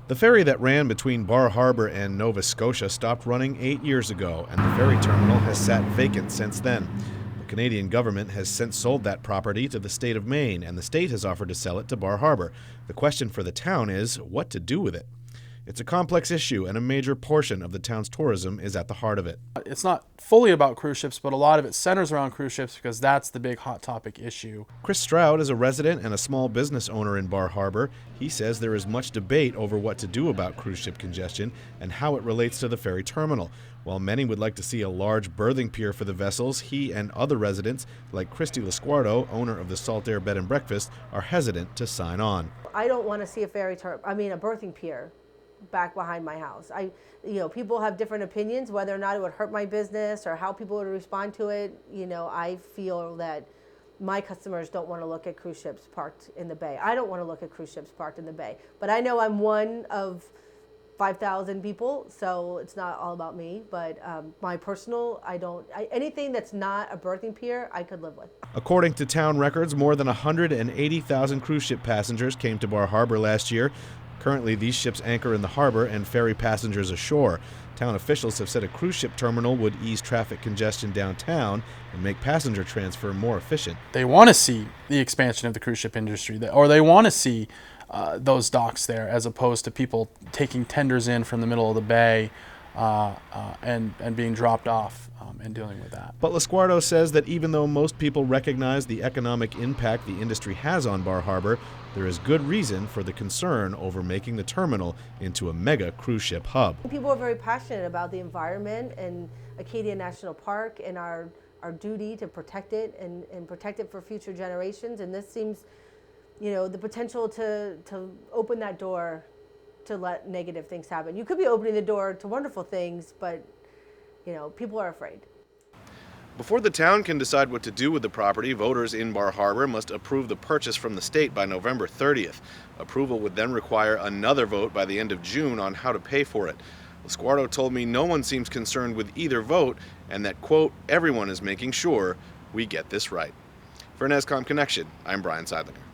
The ferry that ran between Bar Harbor and Nova Scotia stopped running 8 years ago, and the ferry terminal has sat vacant since then. The Canadian government has since sold that property to the state of Maine, and the state has offered to sell it to Bar Harbor. The question for the town is what to do with it. It's a complex issue, and a major portion of the town's tourism is at the heart of it. It's not fully about cruise ships, but a lot of it centers around cruise ships because that's the big hot topic issue. Chris Stroud is a resident and a small business owner in Bar Harbor. He says there is much debate over what to do about cruise ship congestion and how it relates to the ferry terminal. While many would like to see a large berthing pier for the vessels, he and other residents, like Christy Lasquardo, owner of the Salt Air Bed and Breakfast, are hesitant to sign on. I don't want to see a berthing pier back behind my house. People have different opinions whether or not it would hurt my business or how people would respond to it. I feel that my customers don't want to look at cruise ships parked in the bay. I don't want to look at cruise ships parked in the bay. But I know I'm one of 5,000 people, so it's not all about me. But my personal, anything that's not a berthing pier, I could live with. According to town records, more than 180,000 cruise ship passengers came to Bar Harbor last year. Currently, these ships anchor in the harbor and ferry passengers ashore. Town officials have said a cruise ship terminal would ease traffic congestion downtown and make passenger transfer more efficient. They want to see the expansion of the cruise ship industry, or they want to see those docks there, as opposed to people taking tenders in from the middle of the bay and being dropped off and dealing with that. But Lasquardo says that even though most people recognize the economic impact the industry has on Bar Harbor, there is good reason for the concern over making the terminal into a mega cruise ship hub. People are very passionate about the environment and Acadia National Park and our duty to protect it and protect it for future generations. And this seems, the potential to open that door to let negative things happen. You could be opening the door to wonderful things, but people are afraid. Before the town can decide what to do with the property, voters in Bar Harbor must approve the purchase from the state by November 30th. Approval would then require another vote by the end of June on how to pay for it. Lasquardo told me no one seems concerned with either vote and that, quote, everyone is making sure we get this right. For NESCom Connection, I'm Bryan Sidelinger.